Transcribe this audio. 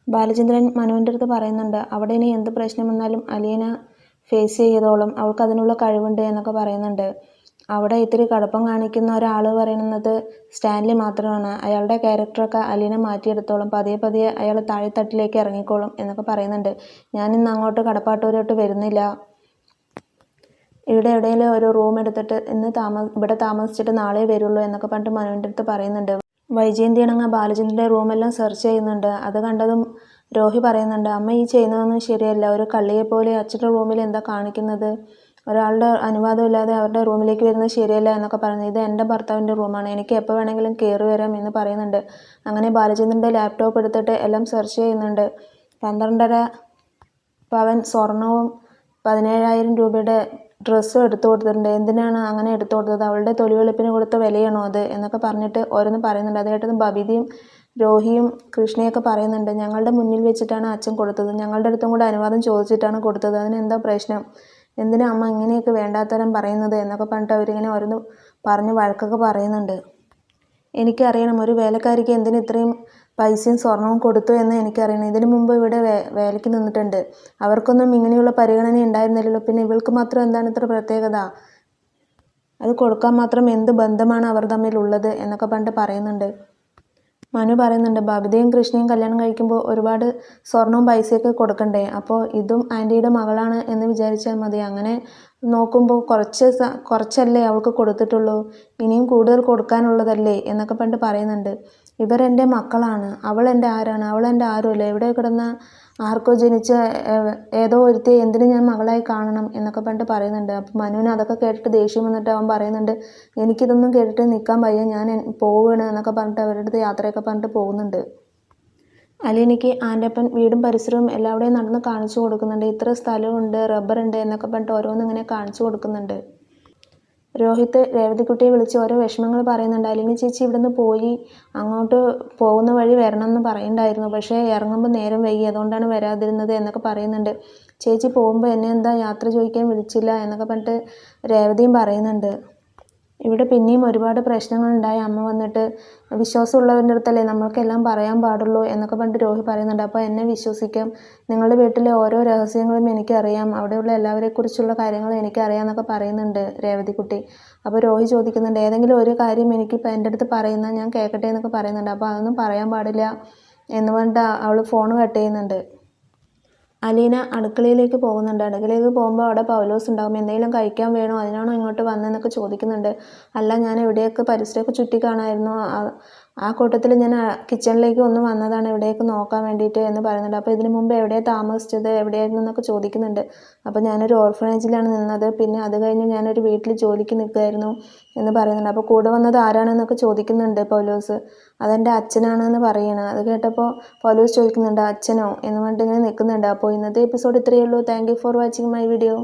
ബാലചന്ദ്രൻ മനുവിൻ്റെ അടുത്ത് പറയുന്നുണ്ട്, അവിടെ ഇനി എന്ത് പ്രശ്നം വന്നാലും അലീന ഫേസ് ചെയ്തോളും, അവൾക്ക് അതിനുള്ള കഴിവുണ്ട് എന്നൊക്കെ പറയുന്നുണ്ട്. അവിടെ ഇത്തിരി കടുപ്പം കാണിക്കുന്ന ഒരാൾ പറയുന്നത് സ്റ്റാൻലി മാത്രമാണ്. അയാളുടെ ക്യാരക്ടറൊക്കെ അലീന മാറ്റിയെടുത്തോളും, പതിയെ പതിയെ അയാൾ താഴെത്തട്ടിലേക്ക് ഇറങ്ങിക്കോളും എന്നൊക്കെ പറയുന്നുണ്ട്. ഞാനിന്ന് അങ്ങോട്ട് കടപ്പാട്ടൂരോട്ട് വരുന്നില്ല, ഇവിടെ എവിടെയെങ്കിലും ഒരു റൂം എടുത്തിട്ട് ഇവിടെ താമസിച്ചിട്ട് നാളെ വരുള്ളൂ എന്നൊക്കെ പറഞ്ഞിട്ട് മനുവിൻ്റെ അടുത്ത് പറയുന്നുണ്ട്. വൈജയന്തി ആണെങ്കിൽ ബാലചന്ദ്രൻ്റെ റൂമെല്ലാം സെർച്ച് ചെയ്യുന്നുണ്ട്. അത് കണ്ടതും രോഹി പറയുന്നുണ്ട്, അമ്മ ഈ ചെയ്യുന്നതൊന്നും ശരിയല്ല, ഒരു കള്ളിയെപ്പോലെ അച്ഛൻ്റെ റൂമിൽ എന്താ കാണിക്കുന്നത്, ഒരാളുടെ അനുവാദമില്ലാതെ അവരുടെ റൂമിലേക്ക് വരുന്നത് ശരിയല്ല എന്നൊക്കെ പറയുന്നത്. ഇത് എൻ്റെ ഭർത്താവിൻ്റെ റൂമാണ്, എനിക്ക് എപ്പോൾ വേണമെങ്കിലും കയറി വരാം എന്ന് പറയുന്നുണ്ട്. അങ്ങനെ ബാലചന്ദ്രൻ്റെ ലാപ്ടോപ്പ് എടുത്തിട്ട് എല്ലാം സെർച്ച് ചെയ്യുന്നുണ്ട്. 12.5 പവൻ സ്വർണവും 17,000 രൂപയുടെ ഡ്രസ്സും എടുത്തു കൊടുത്തിട്ടുണ്ട്. എന്തിനാണ് അങ്ങനെ എടുത്തു കൊടുത്തത്, അവളുടെ തൊലിവെളുപ്പിന് കൊടുത്ത വിലയാണോ അത് എന്നൊക്കെ പറഞ്ഞിട്ട് ഓരോന്ന് പറയുന്നുണ്ട്. അത് കേട്ടത് ബബിതയും രോഹിയും കൃഷ്ണയൊക്കെ പറയുന്നുണ്ട്, ഞങ്ങളുടെ മുന്നിൽ വെച്ചിട്ടാണ് അച്ഛൻ കൊടുത്തത്, ഞങ്ങളുടെ അടുത്തും കൂടെ അനുവാദം ചോദിച്ചിട്ടാണ് കൊടുത്തത്, അതിനെന്താ പ്രശ്നം, എന്തിനാ അമ്മ ഇങ്ങനെയൊക്കെ വേണ്ടാത്തരം പറയുന്നത് എന്നൊക്കെ പറഞ്ഞിട്ട് അവരിങ്ങനെ ഓരോന്ന് പറഞ്ഞ് വഴക്കൊക്കെ പറയുന്നുണ്ട്. എനിക്കറിയണം ഒരു വേലക്കാരിക്ക് എന്തിന് ഇത്രയും പൈസയും സ്വർണവും കൊടുത്തു എന്ന് എനിക്കറിയണം. ഇതിനു മുമ്പ് ഇവിടെ വേലയ്ക്ക് നിന്നിട്ടുണ്ട്, അവർക്കൊന്നും ഇങ്ങനെയുള്ള പരിഗണന ഉണ്ടായിരുന്നില്ലല്ലോ, പിന്നെ ഇവൾക്ക് മാത്രം എന്താണ് ഇത്ര പ്രത്യേകത, അത് കൊടുക്കാൻ മാത്രം എന്ത് ബന്ധമാണ് അവർ തമ്മിലുള്ളത് എന്നൊക്കെ പറഞ്ഞിട്ട് പറയുന്നുണ്ട്. മനു പറയുന്നുണ്ട്, ബബിതയും കൃഷ്ണയും കല്യാണം കഴിക്കുമ്പോൾ ഒരുപാട് സ്വർണവും പൈസയൊക്കെ കൊടുക്കണ്ടേ, അപ്പോൾ ഇതും ആൻറ്റിയുടെ മകളാണ് എന്ന് വിചാരിച്ചാൽ മതി, അങ്ങനെ നോക്കുമ്പോൾ കുറച്ചല്ലേ അവൾക്ക് കൊടുത്തിട്ടുള്ളൂ, ഇനിയും കൂടുതൽ കൊടുക്കാനുള്ളതല്ലേ എന്നൊക്കെ പറഞ്ഞിട്ട് പറയുന്നുണ്ട്. ഇവരെൻ്റെ മക്കളാണ്, അവൾ എൻ്റെ ആരാണ്, അവൾ എൻ്റെ ആരുമല്ല, ഇവിടെ കിടന്ന ആർക്കോ ജനിച്ച ഏതോ ഒരുത്തിയെ എന്തിനു ഞാൻ മകളായി കാണണം എന്നൊക്കെ പറഞ്ഞിട്ട് പറയുന്നുണ്ട്. അപ്പം മനുവിന് അതൊക്കെ കേട്ടിട്ട് ദേഷ്യം വന്നിട്ട് അവൻ പറയുന്നുണ്ട്, എനിക്കിതൊന്നും കേട്ടിട്ട് നിൽക്കാൻ വയ്യ, ഞാൻ പോവുകയാണ് എന്നൊക്കെ പറഞ്ഞിട്ട് അവരുടെ അടുത്ത് യാത്രയൊക്കെ പറഞ്ഞിട്ട് പോകുന്നുണ്ട്. അലീനയ്ക്ക് ആൻ്റപ്പൻ വീടും പരിസരവും എല്ലാവിടെയും നടന്ന് കാണിച്ചു കൊടുക്കുന്നുണ്ട്. ഇത്ര സ്ഥലമുണ്ട്, റബ്ബറുണ്ട് എന്നൊക്കെ പറഞ്ഞിട്ട് ഓരോന്നും ഇങ്ങനെ കാണിച്ചു കൊടുക്കുന്നുണ്ട്. രോഹിത്ത് രേവതിക്കുട്ടിയെ വിളിച്ച് ഓരോ വിഷമങ്ങൾ പറയുന്നുണ്ട്. അലീന ചേച്ചി ഇവിടുന്ന് പോയി അങ്ങോട്ട് പോകുന്ന വഴി വരണം എന്ന് പറയുന്നുണ്ടായിരുന്നു, പക്ഷേ ഇറങ്ങുമ്പോൾ നേരം വൈകി, അതുകൊണ്ടാണ് വരാതിരുന്നത് എന്നൊക്കെ പറയുന്നുണ്ട്. ചേച്ചി പോകുമ്പോൾ എന്നെ എന്താ യാത്ര ചോദിക്കാൻ വിളിച്ചില്ല എന്നൊക്കെ പറഞ്ഞിട്ട് രേവതിയും പറയുന്നുണ്ട്. ഇവിടെ പിന്നെയും ഒരുപാട് പ്രശ്നങ്ങളുണ്ടായി, അമ്മ വന്നിട്ട് വിശ്വാസമുള്ളവരുടെ അടുത്തല്ലേ നമ്മൾക്കെല്ലാം പറയാൻ പാടുള്ളൂ എന്നൊക്കെ പറഞ്ഞിട്ട് രോഹി പറയുന്നുണ്ട്. അപ്പോൾ എന്നെ വിശ്വസിക്കാം, നിങ്ങളുടെ വീട്ടിലെ ഓരോ രഹസ്യങ്ങളും എനിക്കറിയാം, അവിടെയുള്ള എല്ലാവരെക്കുറിച്ചുള്ള കാര്യങ്ങളും എനിക്കറിയാം എന്നൊക്കെ പറയുന്നുണ്ട് രേവതിക്കുട്ടി. അപ്പോൾ രോഹി ചോദിക്കുന്നുണ്ട്, ഏതെങ്കിലും ഒരു കാര്യം എനിക്കിപ്പോൾ എൻ്റെ അടുത്ത് പറയുന്ന ഞാൻ കേൾക്കട്ടെ എന്നൊക്കെ പറയുന്നുണ്ട്. അപ്പോൾ അതൊന്നും പറയാൻ പാടില്ല എന്ന് പറഞ്ഞിട്ട് അവൾ ഫോൺ കട്ട് ചെയ്യുന്നുണ്ട്. അലീന അടുക്കളയിലേക്ക് പോകുന്നുണ്ട്. അടുക്കളയിലേക്ക് പോകുമ്പോൾ അവിടെ പൗലോസ് ഉണ്ടാകും. എന്തെങ്കിലും കഴിക്കാൻ വേണോ, അതിനാണോ ഇങ്ങോട്ട് വന്നതെന്നൊക്കെ ചോദിക്കുന്നുണ്ട്. അല്ല, ഞാൻ എവിടെയൊക്കെ പരിസരമൊക്കെ ചുറ്റി കാണാമായിരുന്നു, ആ കൂട്ടത്തിൽ ഞാൻ കിച്ചണിലേക്ക് ഒന്ന് വന്നതാണ് ഇവിടേക്ക് നോക്കാൻ വേണ്ടിയിട്ട് എന്ന് പറയുന്നുണ്ട്. അപ്പോൾ ഇതിനു മുമ്പ് എവിടെയാണ് താമസിച്ചത്, എവിടെയായിരുന്നു എന്നൊക്കെ ചോദിക്കുന്നുണ്ട്. അപ്പോൾ ഞാനൊരു ഓർഫനേജിലാണ് നിന്നത്, പിന്നെ അത് കഴിഞ്ഞ് ഞാനൊരു വീട്ടിൽ ജോലിക്ക് നിൽക്കുമായിരുന്നു എന്ന് പറയുന്നുണ്ട്. അപ്പോൾ കൂടെ വന്നത് ആരാണെന്നൊക്കെ ചോദിക്കുന്നുണ്ട് പൗലോസ്. അതെൻ്റെ അച്ഛനാണെന്ന് പറയണം. അത് കേട്ടപ്പോൾ പൗലോസ് ചോദിക്കുന്നുണ്ട്, അച്ഛനോ എന്ന് പറഞ്ഞിട്ട് ഇങ്ങനെ നിൽക്കുന്നുണ്ട്. അപ്പോൾ ഇന്നത്തെ എപ്പിസോഡ് ഇത്രയേ ഉള്ളൂ. Thank you for watching my video.